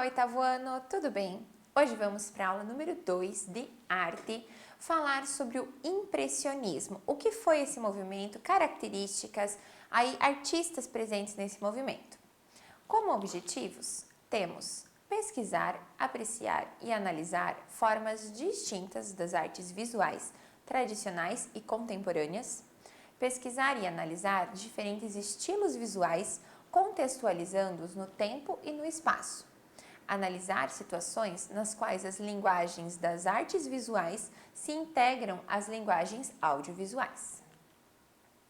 Olá, oitavo ano, tudo bem? Hoje vamos para a aula número 2 de arte, falar sobre o impressionismo. O que foi esse movimento, características, artistas presentes nesse movimento. Como objetivos, temos pesquisar, apreciar e analisar formas distintas das artes visuais tradicionais e contemporâneas, pesquisar e analisar diferentes estilos visuais, contextualizando-os no tempo e no espaço. Analisar situações nas quais as linguagens das artes visuais se integram às linguagens audiovisuais.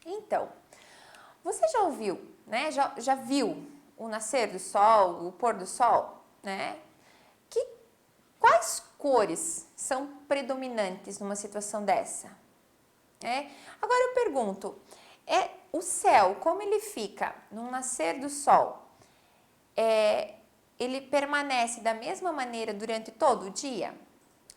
Então, você já ouviu, né? Já viu o nascer do sol, o pôr do sol, né? Quais cores são predominantes numa situação dessa? Agora eu pergunto, o céu, como ele fica no nascer do sol? Ele permanece da mesma maneira durante todo o dia?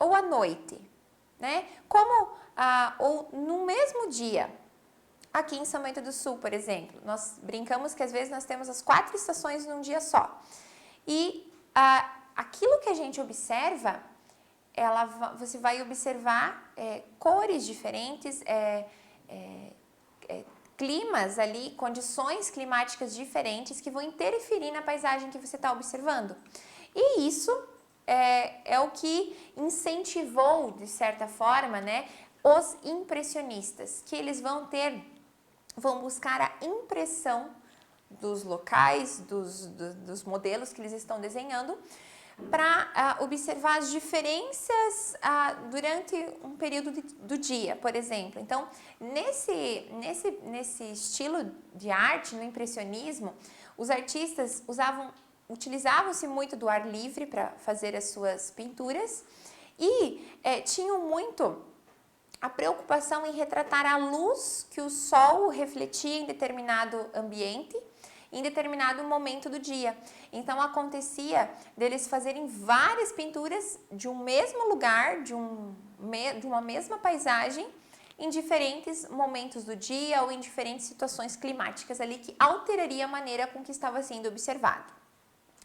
Ou à noite? Né? Ou no mesmo dia? Aqui em São Bento do Sul, por exemplo, nós brincamos que às vezes nós temos as 4 estações num dia só. E aquilo que a gente observa, você vai observar cores diferentes, climas ali, condições climáticas diferentes que vão interferir na paisagem que você está observando. E isso é o que incentivou, de certa forma, né, os impressionistas, que eles vão buscar a impressão dos locais, dos modelos que eles estão desenhando, para observar as diferenças durante um período do dia, por exemplo. Então, nesse estilo de arte, no impressionismo, os artistas utilizavam-se muito do ar livre para fazer as suas pinturas e tinham muito a preocupação em retratar a luz que o sol refletia em determinado ambiente, em determinado momento do dia. Então, acontecia deles fazerem várias pinturas de um mesmo lugar, de uma mesma paisagem, em diferentes momentos do dia ou em diferentes situações climáticas ali que alteraria a maneira com que estava sendo observado.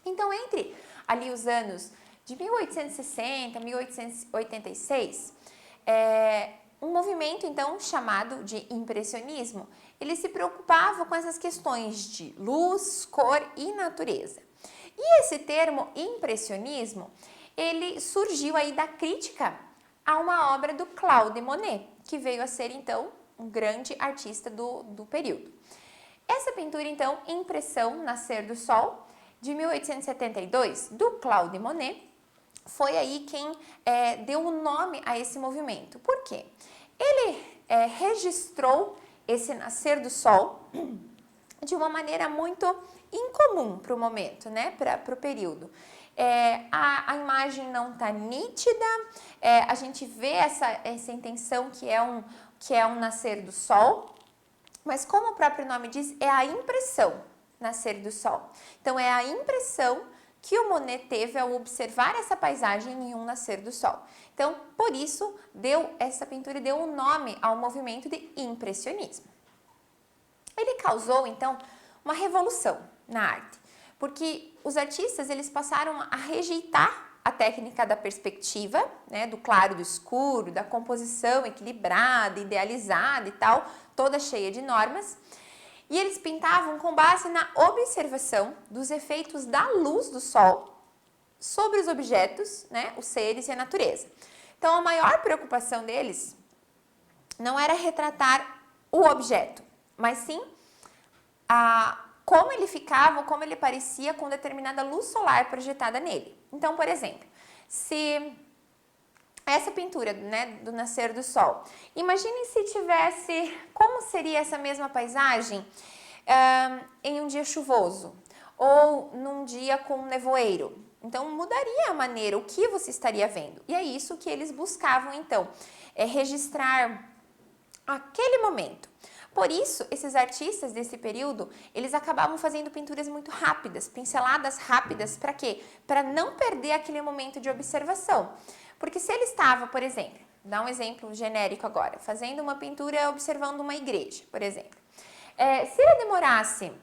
Então, entre ali os anos de 1860 a 1886, um movimento, então, chamado de impressionismo, ele se preocupava com essas questões de luz, cor e natureza. E esse termo impressionismo, ele surgiu aí da crítica a uma obra do Claude Monet, que veio a ser, então, um grande artista do período. Essa pintura, então, Impressão, Nascer do Sol, de 1872, do Claude Monet, foi aí quem deu o nome a esse movimento. Por quê? Ele registrou esse nascer do sol de uma maneira muito incomum para o momento, né? Para o período. A imagem não está nítida, a gente vê essa intenção que é um nascer do sol, mas como o próprio nome diz, é a impressão nascer do sol. Então, é a impressão que o Monet teve ao observar essa paisagem em um nascer do sol. Então, por isso, essa pintura deu um nome ao movimento de impressionismo. Ele causou, então, uma revolução na arte, porque os artistas eles passaram a rejeitar a técnica da perspectiva, né, do claro e do escuro, da composição equilibrada, idealizada e tal, toda cheia de normas. E eles pintavam com base na observação dos efeitos da luz do sol sobre os objetos, né, os seres e a natureza. Então, a maior preocupação deles não era retratar o objeto, mas sim como ele ficava, como ele parecia com determinada luz solar projetada nele. Então, por exemplo, se essa pintura, né, do nascer do sol, imaginem se tivesse, como seria essa mesma paisagem em um dia chuvoso ou num dia com nevoeiro. Então, mudaria a maneira, o que você estaria vendo. E é isso que eles buscavam, então, registrar aquele momento. Por isso, esses artistas desse período, eles acabavam fazendo pinturas muito rápidas, pinceladas rápidas, para quê? Para não perder aquele momento de observação. Porque se ele estava, por exemplo, dá um exemplo genérico agora, fazendo uma pintura observando uma igreja, por exemplo. Se ele demorasse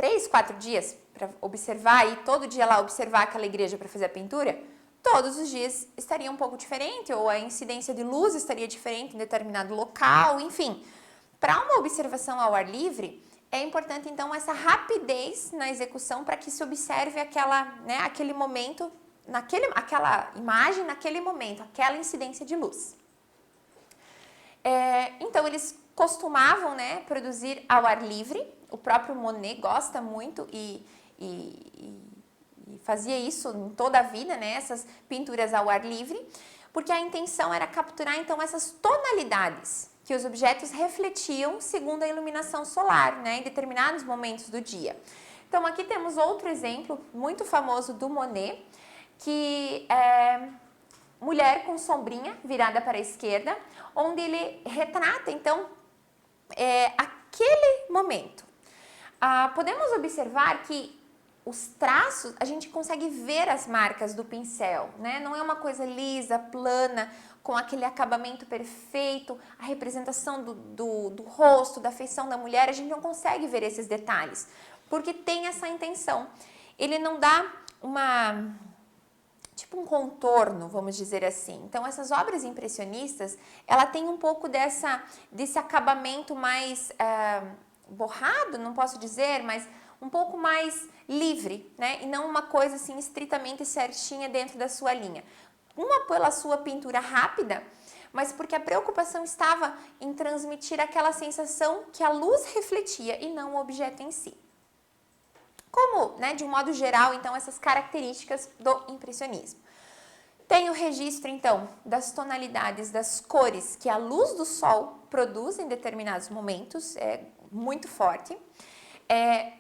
3, 4 dias para observar e todo dia lá observar aquela igreja para fazer a pintura, todos os dias estaria um pouco diferente, ou a incidência de luz estaria diferente em determinado local, enfim. Para uma observação ao ar livre, é importante então essa rapidez na execução para que se observe aquele momento, aquela imagem naquele momento, aquela incidência de luz. Então eles costumavam, né, produzir ao ar livre. O próprio Monet gosta muito e fazia isso em toda a vida, né, essas pinturas ao ar livre, porque a intenção era capturar então essas tonalidades que os objetos refletiam segundo a iluminação solar, né, em determinados momentos do dia. Então aqui temos outro exemplo muito famoso do Monet, que é mulher com sombrinha virada para a esquerda, onde ele retrata então aquele momento. Podemos observar que os traços, a gente consegue ver as marcas do pincel, né? Não é uma coisa lisa, plana, com aquele acabamento perfeito, a representação do rosto, da feição da mulher, a gente não consegue ver esses detalhes, porque tem essa intenção. Ele não dá um contorno, vamos dizer assim. Então, essas obras impressionistas, ela tem um pouco desse acabamento mais borrado, não posso dizer, mas um pouco mais livre, né? E não uma coisa assim estritamente certinha dentro da sua linha. Uma pela sua pintura rápida, mas porque a preocupação estava em transmitir aquela sensação que a luz refletia e não o objeto em si. Como, né, de um modo geral, então, essas características do impressionismo. Tem o registro, então, das tonalidades, das cores que a luz do sol produz em determinados momentos, é muito forte.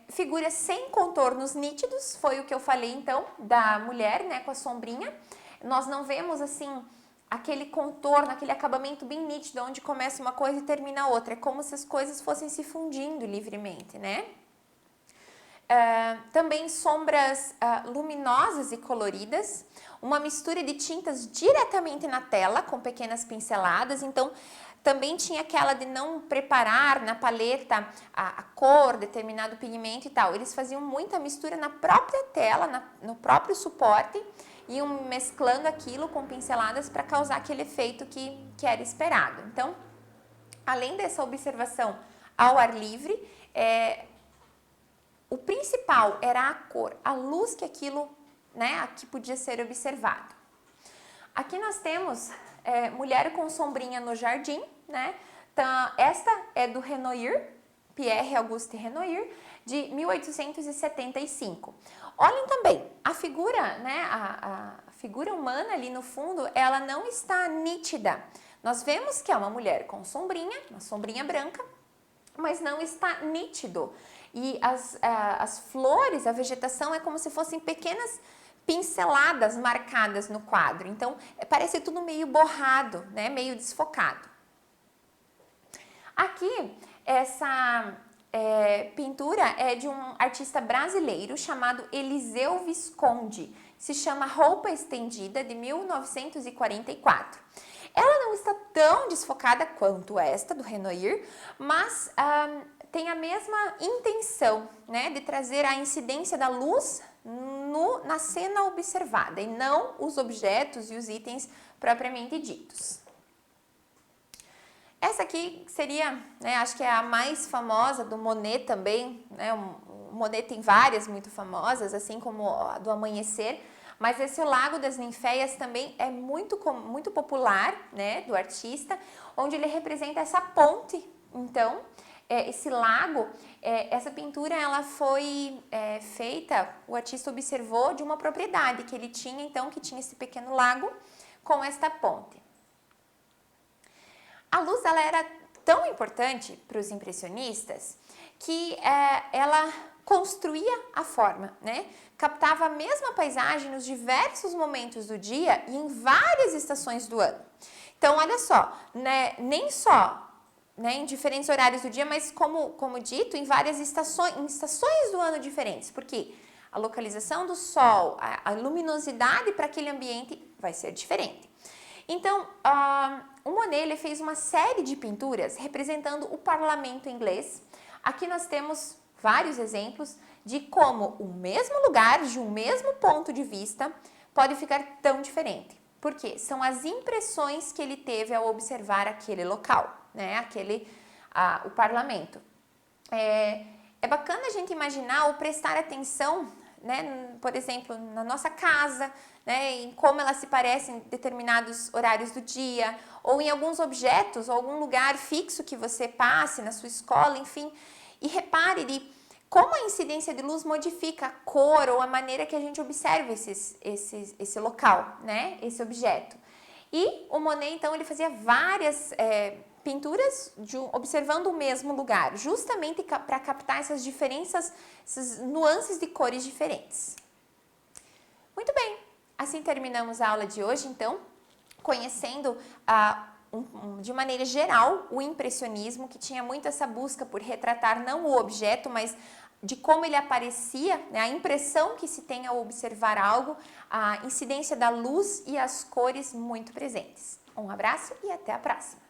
Figuras sem contornos nítidos, foi o que eu falei, então, da mulher, né, com a sombrinha. Nós não vemos, assim, aquele contorno, aquele acabamento bem nítido, onde começa uma coisa e termina outra. É como se as coisas fossem se fundindo livremente, né? Também sombras luminosas e coloridas, uma mistura de tintas diretamente na tela, com pequenas pinceladas. Então, também tinha aquela de não preparar na paleta a cor, determinado pigmento e tal. Eles faziam muita mistura na própria tela, no próprio suporte, iam mesclando aquilo com pinceladas para causar aquele efeito que era esperado. Então, além dessa observação ao ar livre, o principal era a cor, a luz que aquilo, né, aqui podia ser observado. Aqui nós temos mulher com sombrinha no jardim, né? Então, esta é do Renoir, Pierre Auguste Renoir, de 1875. Olhem também, a figura, né, a figura humana ali no fundo, ela não está nítida. Nós vemos que é uma mulher com sombrinha, uma sombrinha branca, mas não está nítido. E as flores, a vegetação é como se fossem pequenas pinceladas marcadas no quadro. Então, parece tudo meio borrado, né? Meio desfocado. Aqui, essa pintura é de um artista brasileiro chamado Eliseu Visconde. Se chama Roupa Estendida, de 1944. Ela não está tão desfocada quanto esta, do Renoir, mas tem a mesma intenção, né, de trazer a incidência da luz na cena observada e não os objetos e os itens propriamente ditos. Essa aqui seria, né, acho que é a mais famosa do Monet também, né? O Monet tem várias muito famosas, assim como a do Amanhecer, mas esse O Lago das Ninféias também é muito popular, né, do artista, onde ele representa essa ponte. Então, esse lago, essa pintura ela foi feita, o artista observou de uma propriedade que ele tinha, então, que tinha esse pequeno lago com esta ponte. A luz ela era tão importante para os impressionistas que ela construía a forma, né? Captava a mesma paisagem nos diversos momentos do dia e em várias estações do ano. Então, olha só, né? Nem só, né, em diferentes horários do dia, mas como dito, em várias estações do ano diferentes, porque a localização do sol, a luminosidade para aquele ambiente vai ser diferente. Então, o Monet ele fez uma série de pinturas representando o parlamento inglês. Aqui nós temos vários exemplos de como o mesmo lugar, de um mesmo ponto de vista, pode ficar tão diferente. Por quê? São as impressões que ele teve ao observar aquele local, né? O parlamento. É bacana a gente imaginar ou prestar atenção, né? Por exemplo, na nossa casa, né? Em como ela se parece em determinados horários do dia, ou em alguns objetos, ou algum lugar fixo que você passe na sua escola, enfim. E repare de como a incidência de luz modifica a cor ou a maneira que a gente observa esse local, né? Esse objeto. E o Monet, então, ele fazia várias pinturas observando o mesmo lugar, justamente para captar essas diferenças, essas nuances de cores diferentes. Muito bem, assim terminamos a aula de hoje, então, conhecendo de maneira geral o impressionismo, que tinha muito essa busca por retratar não o objeto, mas de como ele aparecia, né, a impressão que se tem ao observar algo, a incidência da luz e as cores muito presentes. Um abraço e até a próxima!